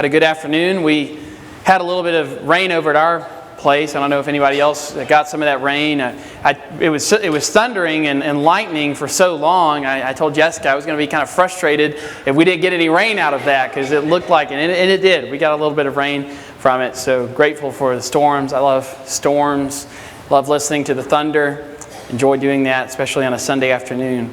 Had a good afternoon. We had a little bit of rain over at our place. I don't know if anybody else got some of that rain. It was thundering and lightning for so long. I told Jessica I was going to be kind of frustrated if we didn't get any rain out of that, because it looked like, and it did. We got a little bit of rain from it. So grateful for the storms. I love storms. Love listening to the thunder. Enjoy doing that, especially on a Sunday afternoon.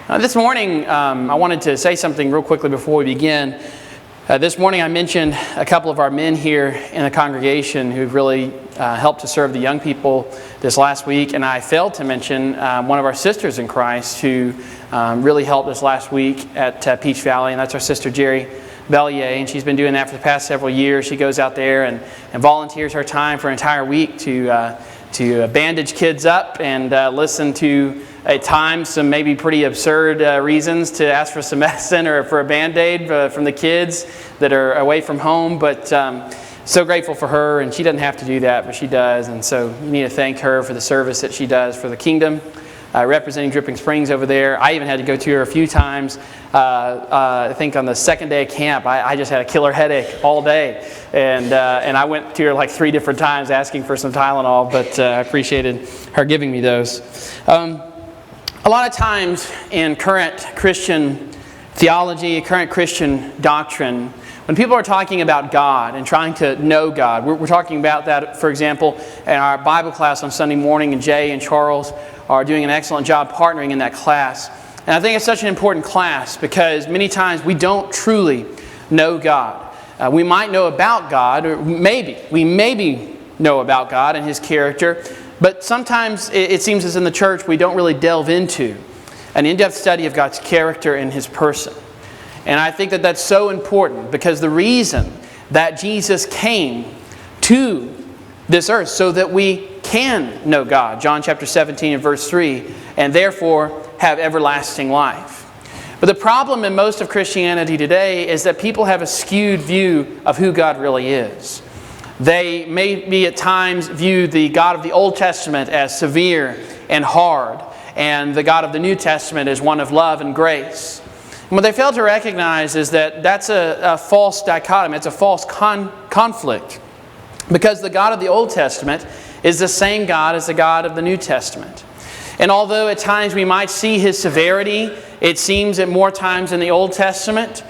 This morning, I wanted to say something real quickly before we begin. This morning I mentioned a couple of our men here in the congregation who've really helped to serve the young people this last week, and I failed to mention one of our sisters in Christ who really helped us last week at Peach Valley, and that's our sister Jerry Bellier, and she's been doing that for the past several years. She goes out there and volunteers her time for an entire week to bandage kids up and listen to, at times, some maybe pretty absurd reasons to ask for some medicine or for a Band-Aid from the kids that are away from home. But so grateful for her, and she doesn't have to do that, but she does. And so you need to thank her for the service that she does for the kingdom, representing Dripping Springs over there. I even had to go to her a few times. I think on the second day of camp, I just had a killer headache all day. And I went to her like 3 different times asking for some Tylenol, but I appreciated her giving me those. A lot of times in current Christian theology, current Christian doctrine, when people are talking about God and trying to know God, we're talking about that, for example, in our Bible class on Sunday morning, and Jay and Charles are doing an excellent job partnering in that class. And I think it's such an important class because many times we don't truly know God. We might know about God, or we maybe know about God and His character, but sometimes it seems as in the church we don't really delve into an in-depth study of God's character and His person. And I think that that's so important because the reason that Jesus came to this earth so that we can know God, John chapter 17 and verse 3, and therefore have everlasting life. But the problem in most of Christianity today is that people have a skewed view of who God really is. They may at times view the God of the Old Testament as severe and hard, and the God of the New Testament as one of love and grace. And what they fail to recognize is that that's a false dichotomy, it's a false conflict. Because the God of the Old Testament is the same God as the God of the New Testament. And although at times we might see His severity, it seems at more times in the Old Testament,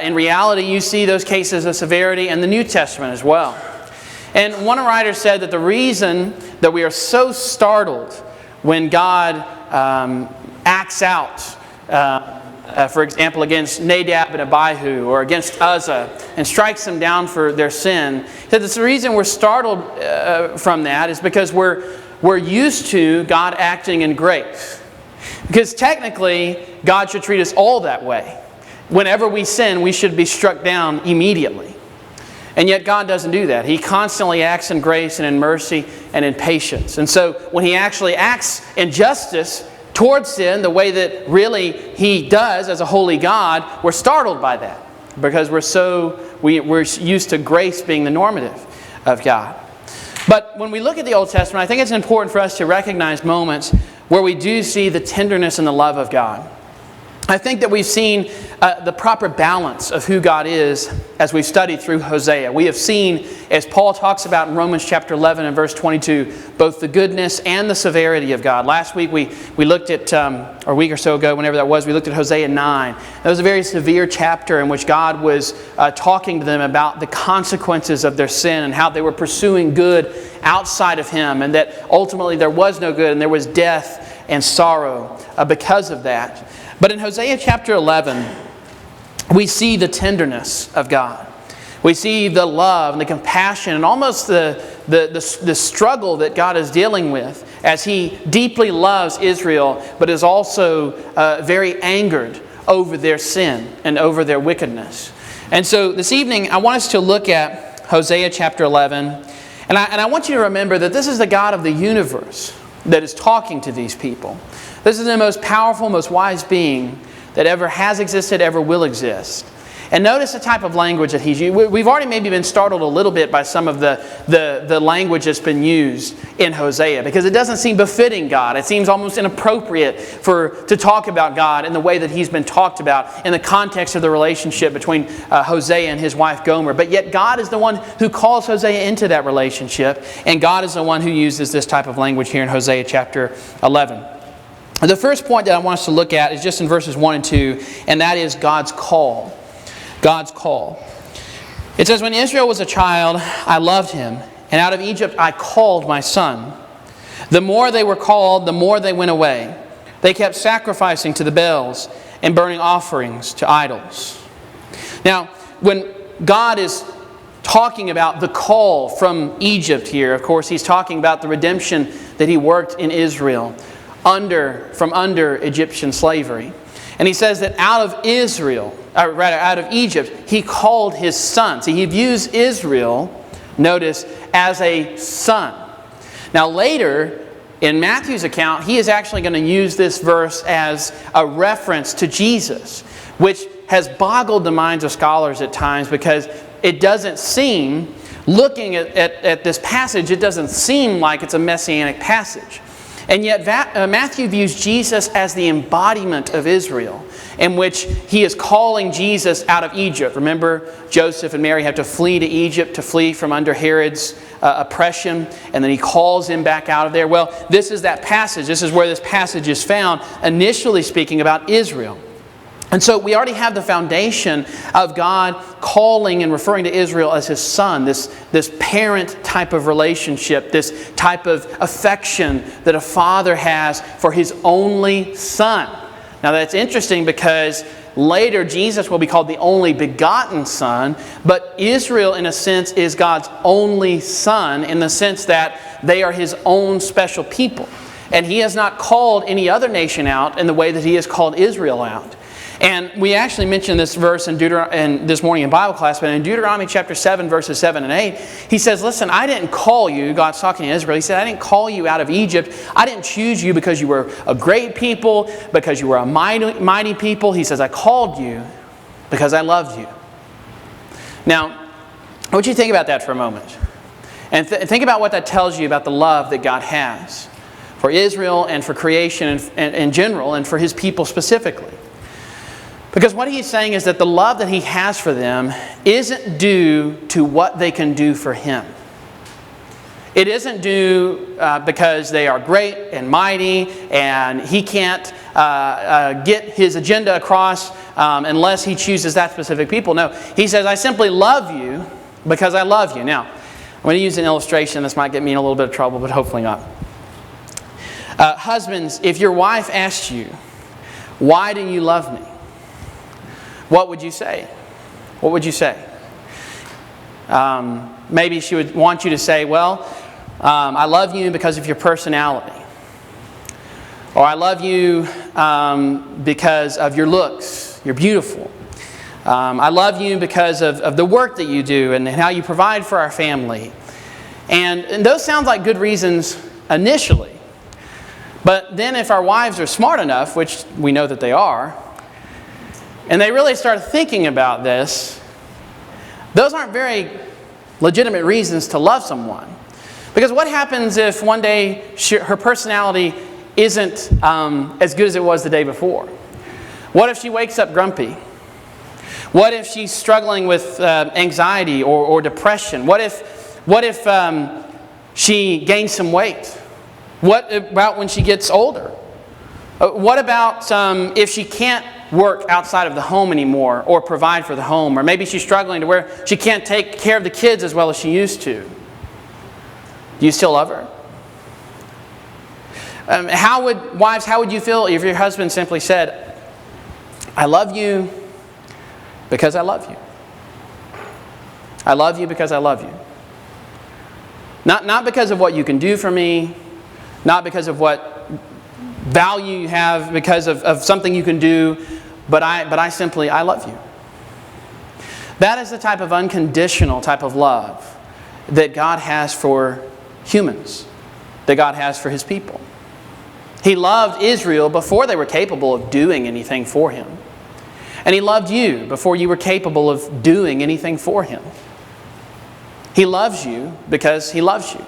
in reality you see those cases of severity in the New Testament as well. And one writer said that the reason that we are so startled when God acts out, for example, against Nadab and Abihu or against Uzzah and strikes them down for their sin, that the reason we're startled from that is because we're used to God acting in grace. Because technically, God should treat us all that way. Whenever we sin, we should be struck down immediately. And yet God doesn't do that. He constantly acts in grace and in mercy and in patience. And so when He actually acts in justice towards sin, the way that really He does as a holy God, we're startled by that. Because we're used to grace being the normative of God. But when we look at the Old Testament, I think it's important for us to recognize moments where we do see the tenderness and the love of God. I think that we've seen the proper balance of who God is as we've studied through Hosea. We have seen, as Paul talks about in Romans chapter 11 and verse 22, both the goodness and the severity of God. Last week we looked at, or a week or so ago, whenever that was, we looked at Hosea 9. That was a very severe chapter in which God was talking to them about the consequences of their sin and how they were pursuing good outside of Him, and that ultimately there was no good and there was death and sorrow because of that. But in Hosea chapter 11, we see the tenderness of God. We see the love and the compassion and almost the struggle that God is dealing with as He deeply loves Israel, but is also very angered over their sin and over their wickedness. And so this evening, I want us to look at Hosea chapter 11. And I want you to remember that this is the God of the universe that is talking to these people. This is the most powerful, most wise being that ever has existed, ever will exist. And notice the type of language that he's used. We've already maybe been startled a little bit by some of the language that's been used in Hosea, because it doesn't seem befitting God. It seems almost inappropriate to talk about God in the way that he's been talked about in the context of the relationship between Hosea and his wife Gomer. But yet God is the one who calls Hosea into that relationship, and God is the one who uses this type of language here in Hosea chapter 11. The first point that I want us to look at is just in verses 1 and 2, and that is God's call. God's call. It says, "When Israel was a child, I loved him, and out of Egypt I called my son. The more they were called, the more they went away. They kept sacrificing to the Baals and burning offerings to idols." Now, when God is talking about the call from Egypt here, of course, he's talking about the redemption that he worked in Israel from under Egyptian slavery. And he says that out of Egypt, he called his son. See, he views Israel, notice, as a son. Now later, in Matthew's account, he is actually going to use this verse as a reference to Jesus, which has boggled the minds of scholars at times, because it doesn't seem, looking at this passage, it doesn't seem like it's a messianic passage. And yet Matthew views Jesus as the embodiment of Israel, in which he is calling Jesus out of Egypt. Remember, Joseph and Mary have to flee to Egypt to flee from under Herod's oppression, and then he calls him back out of there. Well, this is that passage. This is where this passage is found, initially speaking about Israel. And so we already have the foundation of God calling and referring to Israel as his son, this parent type of relationship, this type of affection that a father has for his only son. Now that's interesting, because later Jesus will be called the only begotten son, but Israel in a sense is God's only son, in the sense that they are his own special people. And he has not called any other nation out in the way that he has called Israel out. And we actually mentioned this verse in this morning in Bible class, but in Deuteronomy chapter 7, verses 7 and 8, he says, listen, I didn't call you, God's talking to Israel, he said, I didn't call you out of Egypt. I didn't choose you because you were a great people, because you were a mighty people. He says, I called you because I loved you. Now, I want you to think about that for a moment. And think about what that tells you about the love that God has for Israel and for creation and in general, and for his people specifically. Because what he's saying is that the love that he has for them isn't due to what they can do for him. It isn't due because they are great and mighty and he can't get his agenda across unless he chooses that specific people. No, he says, I simply love you because I love you. Now, I'm going to use an illustration. This might get me in a little bit of trouble, but hopefully not. Husbands, if your wife asked you, why do you love me? What would you say? What would you say? Maybe she would want you to say, well, I love you because of your personality. Or I love you because of your looks. You're beautiful. I love you because of the work that you do and how you provide for our family. And those sound like good reasons initially. But then if our wives are smart enough, which we know that they are, and they really start thinking about this, those aren't very legitimate reasons to love someone. Because what happens if one day her personality isn't as good as it was the day before? What if she wakes up grumpy? What if she's struggling with anxiety or depression? What if she gains some weight? What about when she gets older? What about if she can't work outside of the home anymore or provide for the home? Or maybe she's struggling to where she can't take care of the kids as well as she used to. Do you still love her? Wives, how would you feel if your husband simply said, I love you because I love you. I love you because I love you. Not because of what you can do for me, not because of what value you have, because of something you can do, but I simply love you. That is the type of unconditional type of love that God has for humans, that God has for his people. He loved Israel before they were capable of doing anything for him. And He loved you before you were capable of doing anything for Him. He loves you because He loves you.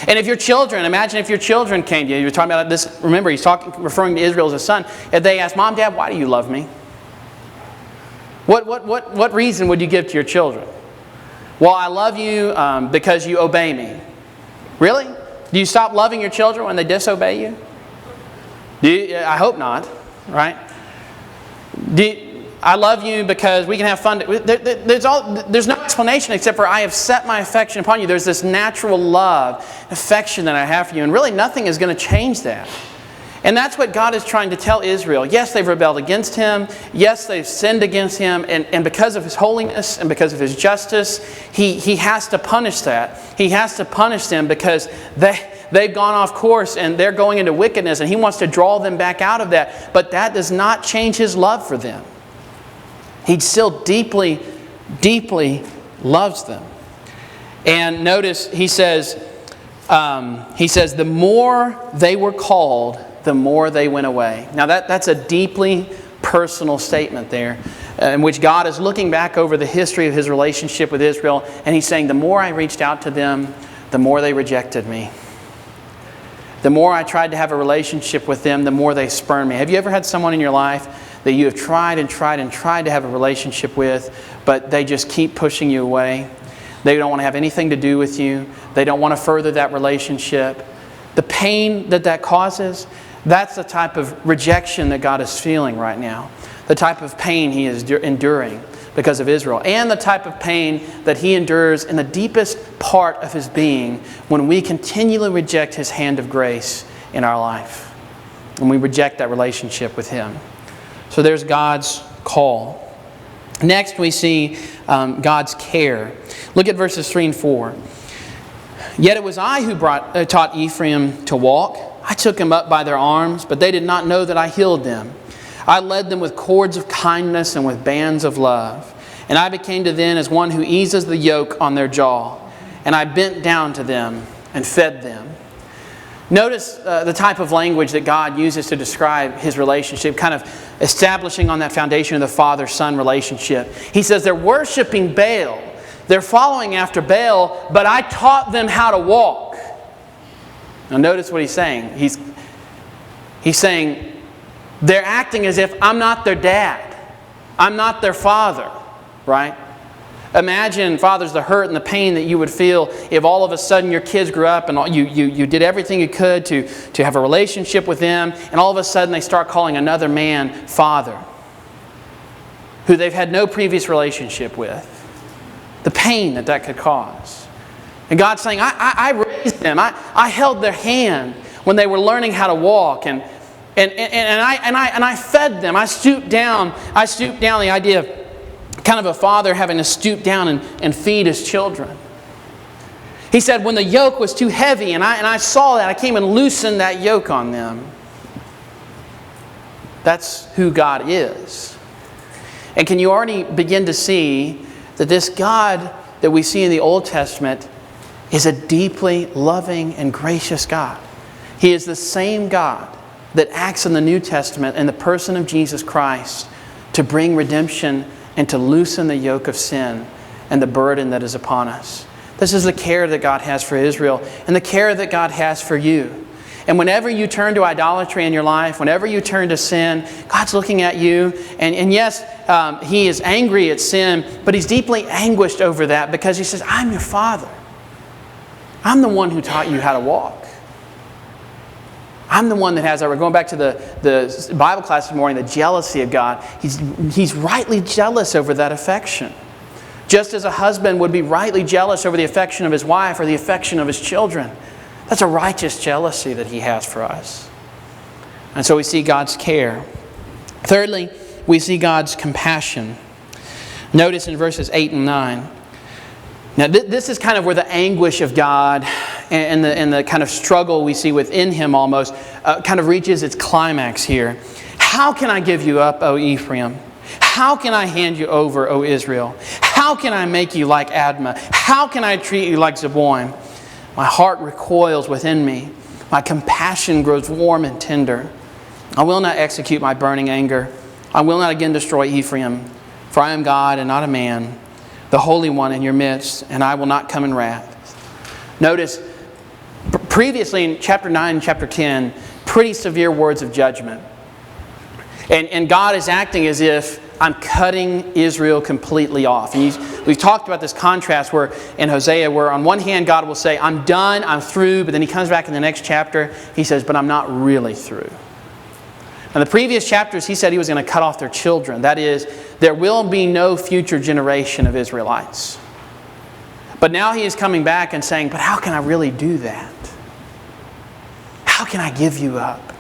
And if your children, imagine if your children came to you, you're talking about this, remember He's referring to Israel as a son, if they asked, Mom, Dad, why do you love me? What reason would you give to your children? Well, I love you because you obey me. Really? Do you stop loving your children when they disobey you? I hope not, right? I love you because we can have fun. There's no explanation except for I have set my affection upon you. There's this natural love, affection that I have for you. And really nothing is going to change that. And that's what God is trying to tell Israel. Yes, they've rebelled against Him. Yes, they've sinned against Him. And because of His holiness and because of His justice, He has to punish that. He has to punish them because they've gone off course and they're going into wickedness. And He wants to draw them back out of that. But that does not change His love for them. He still deeply, deeply loves them. And notice He says, the more they were called, the more they went away. Now that's a deeply personal statement there, in which God is looking back over the history of His relationship with Israel, and He's saying, the more I reached out to them, the more they rejected me. The more I tried to have a relationship with them, the more they spurned me. Have you ever had someone in your life that you have tried and tried and tried to have a relationship with, but they just keep pushing you away? They don't want to have anything to do with you. They don't want to further that relationship. The pain that causes, that's the type of rejection that God is feeling right now. The type of pain He is enduring because of Israel. And the type of pain that He endures in the deepest part of His being when we continually reject His hand of grace in our life. When we reject that relationship with Him. So there's God's call. Next we see God's care. Look at verses 3 and 4. Yet it was I who taught Ephraim to walk. I took him up by their arms, but they did not know that I healed them. I led them with cords of kindness and with bands of love. And I became to them as one who eases the yoke on their jaw. And I bent down to them and fed them. Notice the type of language that God uses to describe His relationship, kind of establishing on that foundation of the Father-Son relationship. He says they're worshiping Baal. They're following after Baal, but I taught them how to walk. Now notice what He's saying. He's saying they're acting as if I'm not their dad. I'm not their father. Right? Imagine, fathers, the hurt and the pain that you would feel if all of a sudden your kids grew up and you did everything you could to have a relationship with them, and all of a sudden they start calling another man father who they've had no previous relationship with. The pain that could cause. And God's saying, I raised them. I held their hand when they were learning how to walk, and I fed them. I stooped down. The idea of kind of a father having to stoop down and feed his children. He said, when the yoke was too heavy, and I saw that, I came and loosened that yoke on them. That's who God is. And can you already begin to see that this God that we see in the Old Testament is a deeply loving and gracious God? He is the same God that acts in the New Testament in the person of Jesus Christ to bring redemption and to loosen the yoke of sin and the burden that is upon us. This is the care that God has for Israel and the care that God has for you. And whenever you turn to idolatry in your life, whenever you turn to sin, God's looking at you. And yes, He is angry at sin, but He's deeply anguished over that because He says, I'm your Father. I'm the one who taught you how to walk. I'm the one that has that. We're going back to the Bible class this morning, the jealousy of God. He's rightly jealous over that affection. Just as a husband would be rightly jealous over the affection of his wife or the affection of his children. That's a righteous jealousy that He has for us. And so we see God's care. Thirdly, we see God's compassion. Notice in verses 8 and 9. Now this is kind of where the anguish of God and the kind of struggle we see within Him almost kind of reaches its climax here. How can I give you up, O Ephraim? How can I hand you over, O Israel? How can I make you like Admah? How can I treat you like Zeboim? My heart recoils within me. My compassion grows warm and tender. I will not execute my burning anger I will not again destroy Ephraim, for I am God and not a man, the Holy One in your midst, and I will not come in wrath. Notice, previously in chapter 9 and chapter 10, pretty severe words of judgment. And God is acting as if I'm cutting Israel completely off. And we've talked about this contrast where in Hosea, where on one hand God will say, I'm done, I'm through, but then he comes back in the next chapter, he says, but I'm not really through. In the previous chapters, he said he was going to cut off their children. That is, there will be no future generation of Israelites. But now he is coming back and saying, but how can I really do that? How can I give you up?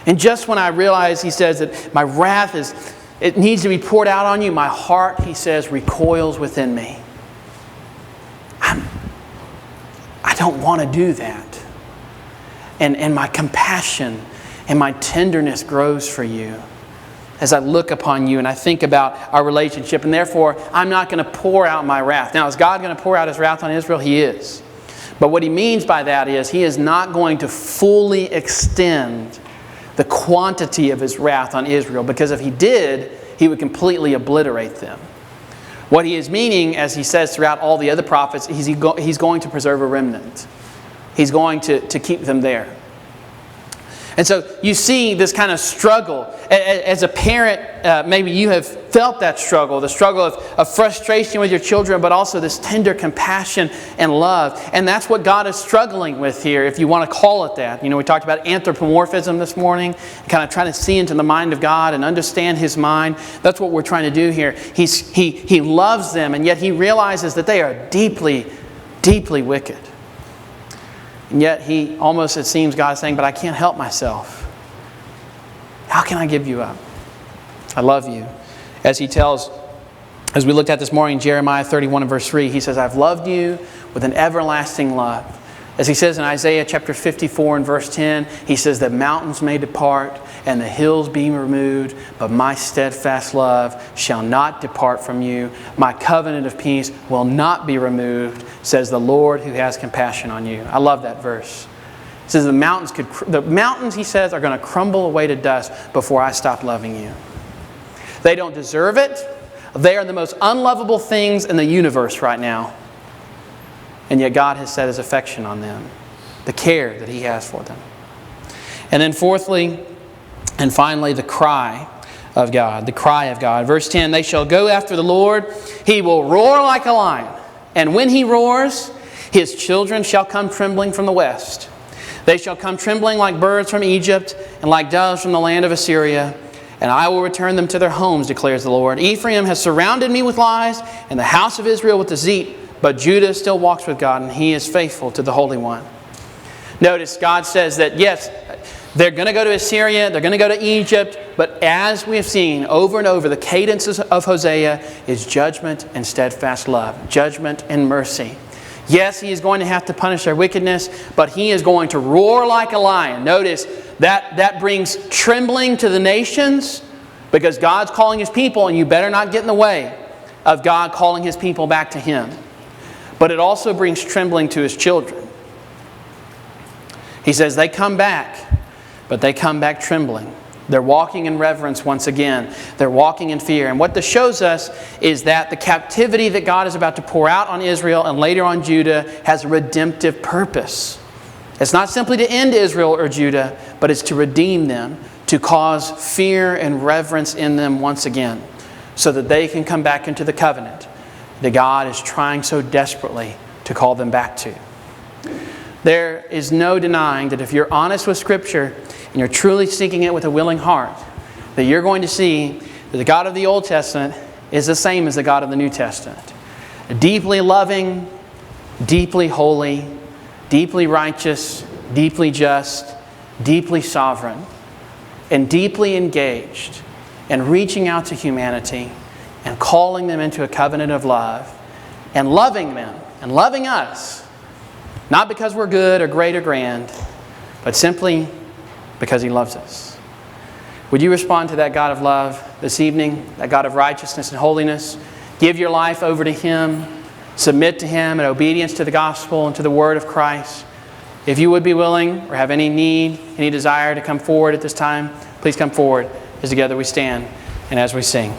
And just when I realize, he says, that my wrath it needs to be poured out on you, my heart, he says, recoils within me. I don't want to do that. And my compassion and my tenderness grows for you as I look upon you and I think about our relationship. And therefore, I'm not going to pour out my wrath. Now, is God going to pour out His wrath on Israel? He is. But what He means by that is He is not going to fully extend the quantity of His wrath on Israel, because if He did, He would completely obliterate them. What He is meaning, as He says throughout all the other prophets, He's going to preserve a remnant. He's going to keep them there. And so you see this kind of struggle. As a parent, maybe you have felt that struggle, the struggle of frustration with your children, but also this tender compassion and love. And that's what God is struggling with here, if you want to call it that. You know, we talked about anthropomorphism this morning, kind of trying to see into the mind of God and understand His mind. That's what we're trying to do here. He loves them, and yet He realizes that they are deeply, deeply wicked. And yet He almost, it seems, God is saying, but I can't help myself. How can I give you up? I love you. As He tells, as we looked at this morning, Jeremiah 31 and verse 3, He says, I've loved you with an everlasting love. As He says in Isaiah chapter 54 and verse 10, He says that mountains may depart and the hills be removed, but my steadfast love shall not depart from you. My covenant of peace will not be removed, says the Lord who has compassion on you. I love that verse. It says the mountains, He says, are going to crumble away to dust before I stop loving you. They don't deserve it. They are the most unlovable things in the universe right now. And yet God has set His affection on them, the care that He has for them. And then fourthly, and finally, the cry of God. The cry of God. Verse 10, they shall go after the Lord. He will roar like a lion. And when He roars, His children shall come trembling from the west. They shall come trembling like birds from Egypt and like doves from the land of Assyria. And I will return them to their homes, declares the Lord. Ephraim has surrounded me with lies, and the house of Israel with deceit. But Judah still walks with God, and he is faithful to the Holy One. Notice God says that, yes, they're going to go to Assyria, they're going to go to Egypt, but as we have seen over and over, the cadences of Hosea is judgment and steadfast love, judgment and mercy. Yes, He is going to have to punish their wickedness, but He is going to roar like a lion. Notice that brings trembling to the nations, because God's calling His people, and you better not get in the way of God calling His people back to Him. But it also brings trembling to His children. He says they come back, but they come back trembling. They're walking in reverence once again. They're walking in fear. And what this shows us is that the captivity that God is about to pour out on Israel and later on Judah has a redemptive purpose. It's not simply to end Israel or Judah, but it's to redeem them, to cause fear and reverence in them once again, so that they can come back into the covenant that God is trying so desperately to call them back to. There is no denying that if you're honest with Scripture and you're truly seeking it with a willing heart, that you're going to see that the God of the Old Testament is the same as the God of the New Testament. Deeply loving, deeply holy, deeply righteous, deeply just, deeply sovereign, and deeply engaged in reaching out to humanity and calling them into a covenant of love and loving them and loving us, not because we're good or great or grand, but simply because He loves us. Would you respond to that God of love this evening, that God of righteousness and holiness? Give your life over to Him. Submit to Him in obedience to the gospel and to the word of Christ. If you would be willing or have any need, any desire to come forward at this time, please come forward as together we stand and as we sing.